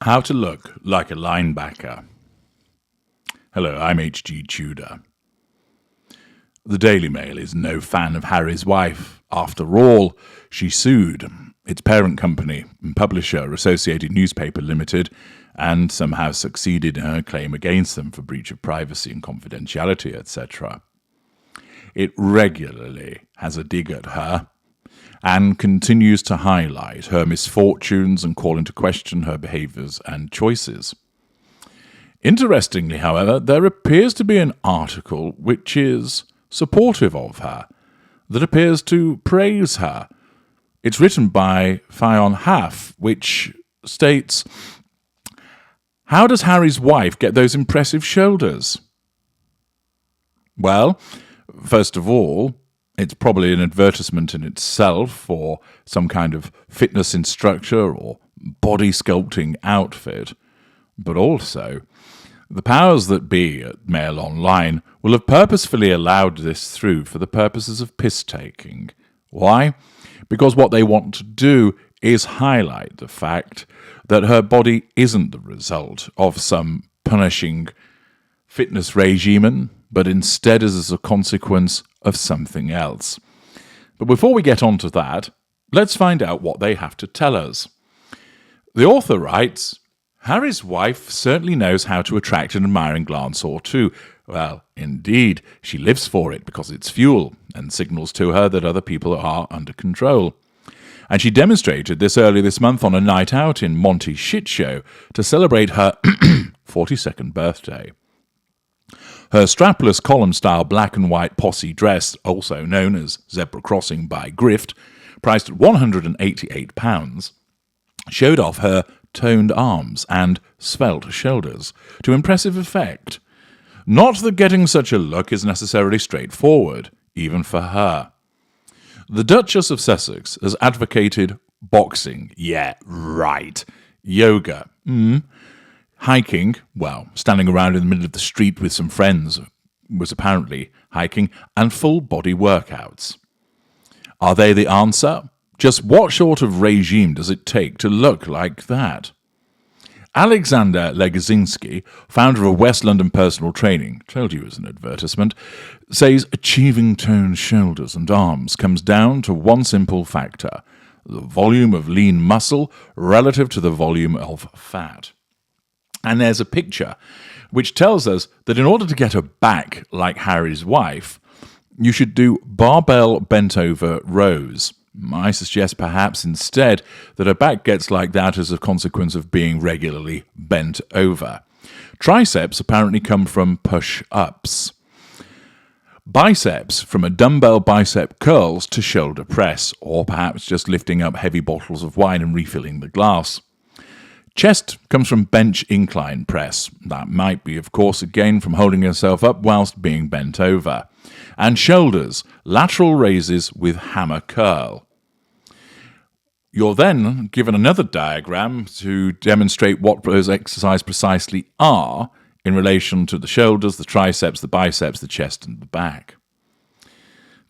How to look like a linebacker. Hello, I'm H.G. Tudor. The Daily Mail is no fan of Harry's wife. After all, she sued its parent company and publisher, Associated Newspaper Limited, and somehow succeeded in her claim against them for breach of privacy and confidentiality, etc. It regularly has a dig at her and continues to highlight her misfortunes and call into question her behaviours and choices. Interestingly, however, there appears to be an article which is supportive of her, that appears to praise her. It's written by Fion Haff, which states, "How does Harry's wife get those impressive shoulders?" Well, first of all, it's probably an advertisement in itself for some kind of fitness instructor or body sculpting outfit. But also, the powers that be at Mail Online will have purposefully allowed this through for the purposes of piss-taking. Why? Because what they want to do is highlight the fact that her body isn't the result of some punishing fitness regime, but instead is as a consequence of something else. But before we get on to that, let's find out what they have to tell us. The author writes, "Harry's wife certainly knows how to attract an admiring glance or two. Well, indeed, she lives for it because it's fuel and signals to her that other people are under control. And she demonstrated this earlier this month on a night out in Monty's Shit Show to celebrate her 42nd birthday. Her strapless column-style black and white posse dress, also known as Zebra Crossing by Grift, priced at £188, showed off her toned arms and svelte shoulders to impressive effect. Not that getting such a look is necessarily straightforward, even for her. The Duchess of Sussex has advocated boxing, yeah, right, yoga, hiking, well, standing around in the middle of the street with some friends was apparently hiking, and full body workouts. Are they the answer? Just what sort of regime does it take to look like that? Alexander Legazinski, founder of West London Personal Training, told you as an advertisement, says achieving toned shoulders and arms comes down to one simple factor: the volume of lean muscle relative to the volume of fat. And there's a picture which tells us that in order to get a back like Harry's wife, you should do barbell bent-over rows. I suggest perhaps instead that her back gets like that as a consequence of being regularly bent over. Triceps apparently come from push-ups. Biceps from a dumbbell bicep curls to shoulder press, or perhaps just lifting up heavy bottles of wine and refilling the glass. Chest comes from bench incline press. That might be, of course, again from holding yourself up whilst being bent over. And shoulders, lateral raises with hammer curl. You're then given another diagram to demonstrate what those exercises precisely are in relation to the shoulders, the triceps, the biceps, the chest, and the back.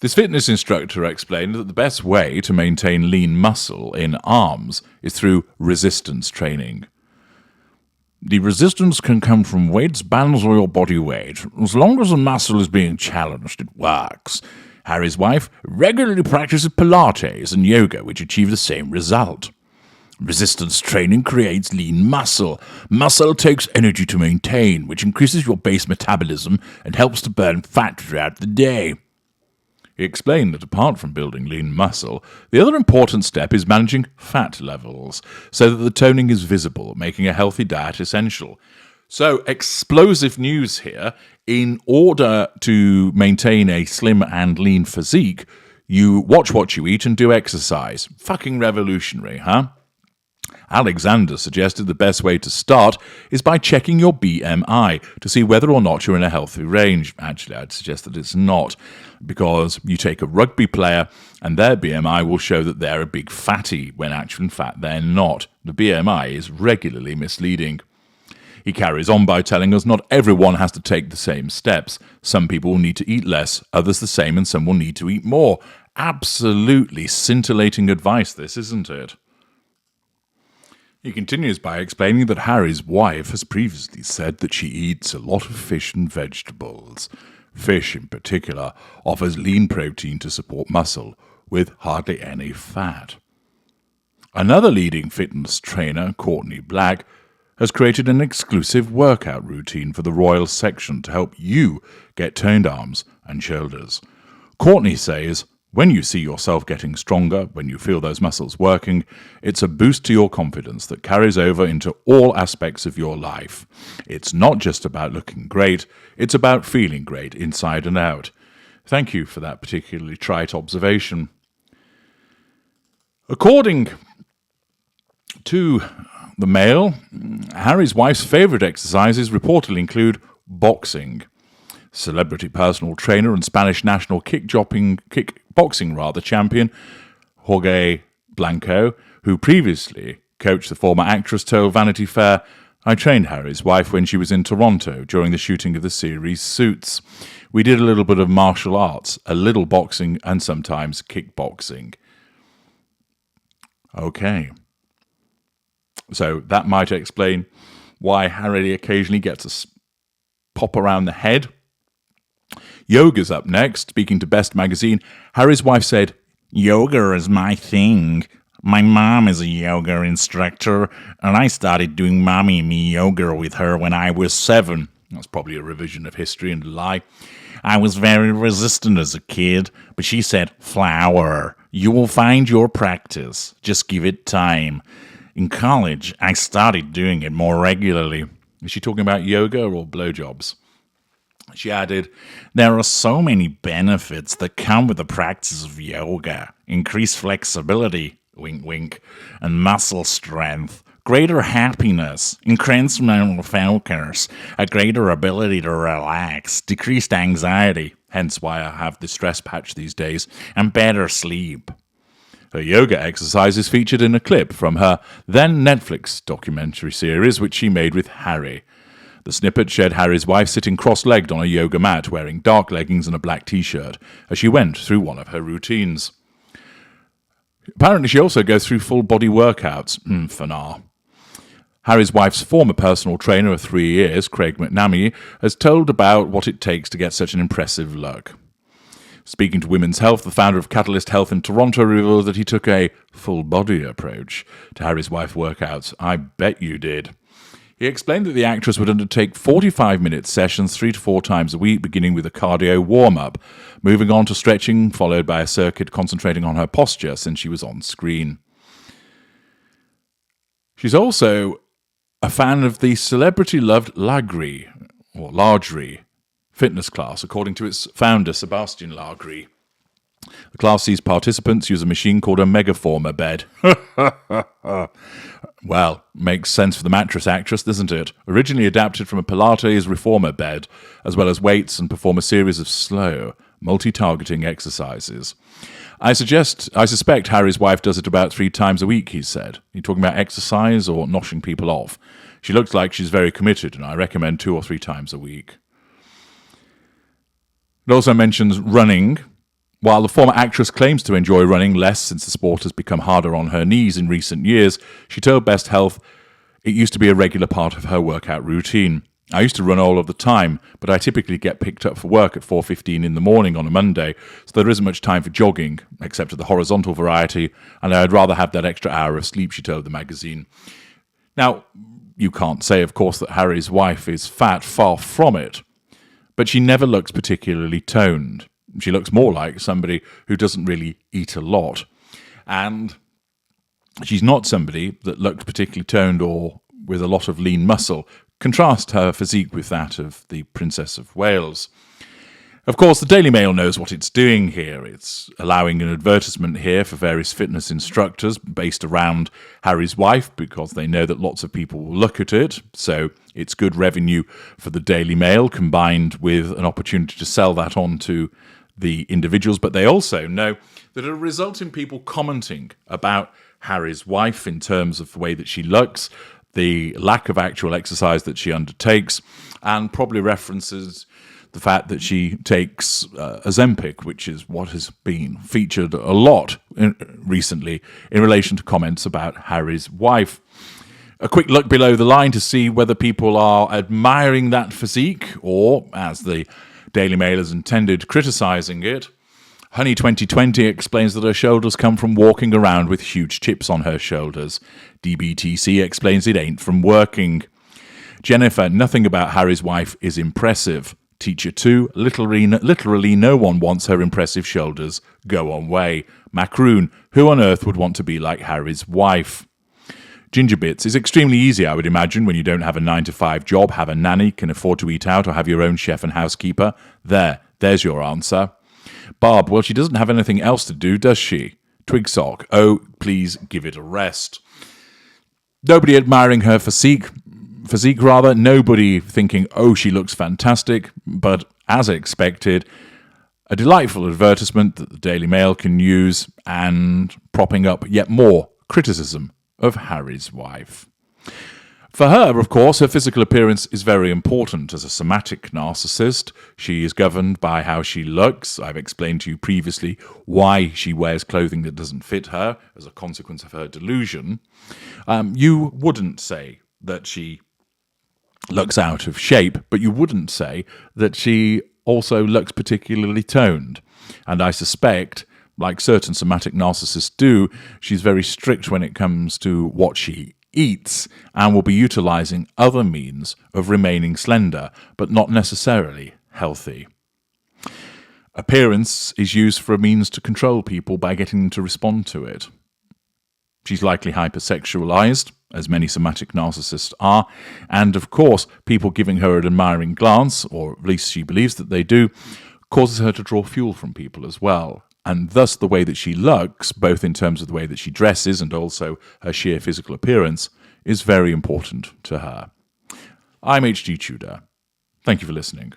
This fitness instructor explained that the best way to maintain lean muscle in arms is through resistance training. The resistance can come from weights, bands, or your body weight. As long as the muscle is being challenged, it works. Harry's wife regularly practices Pilates and yoga, which achieve the same result. Resistance training creates lean muscle. Muscle takes energy to maintain, which increases your base metabolism and helps to burn fat throughout the day. He explained that apart from building lean muscle, the other important step is managing fat levels so that the toning is visible, making a healthy diet essential. So, explosive news here. In order to maintain a slim and lean physique, you watch what you eat and do exercise. Fucking revolutionary, huh? Alexander suggested the best way to start is by checking your BMI to see whether or not you're in a healthy range. Actually, I'd suggest that it's not, because you take a rugby player and their BMI will show that they're a big fatty, when actually in fact they're not. The BMI is regularly misleading. He carries on by telling us not everyone has to take the same steps. Some people will need to eat less, others the same, and some will need to eat more. Absolutely scintillating advice, this, isn't it? He continues by explaining that Harry's wife has previously said that she eats a lot of fish and vegetables. Fish, in particular, offers lean protein to support muscle, with hardly any fat. Another leading fitness trainer, Courtney Black, has created an exclusive workout routine for the royal section to help you get toned arms and shoulders. Courtney says, when you see yourself getting stronger, when you feel those muscles working, it's a boost to your confidence that carries over into all aspects of your life. It's not just about looking great, it's about feeling great inside and out. Thank you for that particularly trite observation. According to the Mail, Harry's wife's favourite exercises reportedly include boxing. Celebrity personal trainer and Spanish national kickboxing champion Jorge Blanco, who previously coached the former actress, told Vanity Fair, "I trained Harry's wife when she was in Toronto during the shooting of the series Suits. We did a little bit of martial arts, a little boxing, and sometimes kickboxing." Okay. So that might explain why Harry occasionally gets a pop around the head. Yoga's up next. Speaking to Best Magazine, Harry's wife said, "Yoga is my thing. My mom is a yoga instructor, and I started doing mommy and me yoga with her when I was 7. That's probably a revision of history and a lie. "I was very resistant as a kid, but she said, 'Flower, you will find your practice. Just give it time.' In college, I started doing it more regularly." Is she talking about yoga or blowjobs? She added, "There are so many benefits that come with the practice of yoga. Increased flexibility, wink wink, and muscle strength, greater happiness, increased mental focus, a greater ability to relax, decreased anxiety, hence why I have the stress patch these days, and better sleep." Her yoga exercise is featured in a clip from her then Netflix documentary series, which she made with Harry. The snippet showed Harry's wife sitting cross-legged on a yoga mat, wearing dark leggings and a black t-shirt, as she went through one of her routines. Apparently, she also goes through full-body workouts. Fanar. Harry's wife's former personal trainer of 3 years, Craig McNamee, has told about what it takes to get such an impressive look. Speaking to Women's Health, the founder of Catalyst Health in Toronto revealed that he took a full-body approach to Harry's wife workouts. I bet you did. He explained that the actress would undertake 45-minute sessions 3 to 4 times a week, beginning with a cardio warm-up, moving on to stretching, followed by a circuit concentrating on her posture since she was on screen. She's also a fan of the celebrity-loved Largery fitness class, according to its founder, Sebastian Largery. The class sees participants use a machine called a Megaformer bed. Well, makes sense for the mattress actress, doesn't it? Originally adapted from a Pilates reformer bed, as well as weights, and perform a series of slow, multi-targeting exercises. I suspect Harry's wife does it about 3 times a week, he said. Are you talking about exercise or noshing people off? She looks like she's very committed, and I recommend 2 or 3 times a week. It also mentions running. While the former actress claims to enjoy running less since the sport has become harder on her knees in recent years, she told Best Health it used to be a regular part of her workout routine. "I used to run all of the time, but I typically get picked up for work at 4:15 in the morning on a Monday, so there isn't much time for jogging, except for the horizontal variety, and I'd rather have that extra hour of sleep," she told the magazine. Now, you can't say, of course, that Harry's wife is fat, far from it, but she never looks particularly toned. She looks more like somebody who doesn't really eat a lot. And she's not somebody that looked particularly toned or with a lot of lean muscle. Contrast her physique with that of the Princess of Wales. Of course, the Daily Mail knows what it's doing here. It's allowing an advertisement here for various fitness instructors based around Harry's wife, because they know that lots of people will look at it. So it's good revenue for the Daily Mail, combined with an opportunity to sell that on to the individuals. But they also know that it'll result in people commenting about Harry's wife in terms of the way that she looks, the lack of actual exercise that she undertakes, and probably references the fact that she takes Ozempic, which is what has been featured a lot recently in relation to comments about Harry's wife. A quick look below the line to see whether people are admiring that physique or, as the Daily Mail has intended, criticising it. Honey 2020 explains that her shoulders come from walking around with huge chips on her shoulders. DBTC explains it ain't from working. Jennifer, nothing about Harry's wife is impressive. Teacher 2, literally no one wants her impressive shoulders. Go on way. Macroon, who on earth would want to be like Harry's wife? Ginger Bits is extremely easy, I would imagine, when you don't have a 9-to-5 job, have a nanny, can afford to eat out, or have your own chef and housekeeper. There's your answer. Barb, well, she doesn't have anything else to do, does she? Twigsock, oh, please give it a rest. Nobody admiring her physique rather, nobody thinking, oh, she looks fantastic, but as expected, a delightful advertisement that the Daily Mail can use and propping up yet more criticism of Harry's wife. For her, of course, her physical appearance is very important. As a somatic narcissist, she is governed by how she looks. I've explained to you previously why she wears clothing that doesn't fit her as a consequence of her delusion. You wouldn't say that she looks out of shape, but you wouldn't say that she also looks particularly toned. And I suspect, like certain somatic narcissists do, she's very strict when it comes to what she eats and will be utilizing other means of remaining slender, but not necessarily healthy. Appearance is used for a means to control people by getting them to respond to it. She's likely hypersexualized, as many somatic narcissists are, and of course, people giving her an admiring glance, or at least she believes that they do, causes her to draw fuel from people as well. And thus the way that she looks, both in terms of the way that she dresses and also her sheer physical appearance, is very important to her. I'm HG Tudor. Thank you for listening.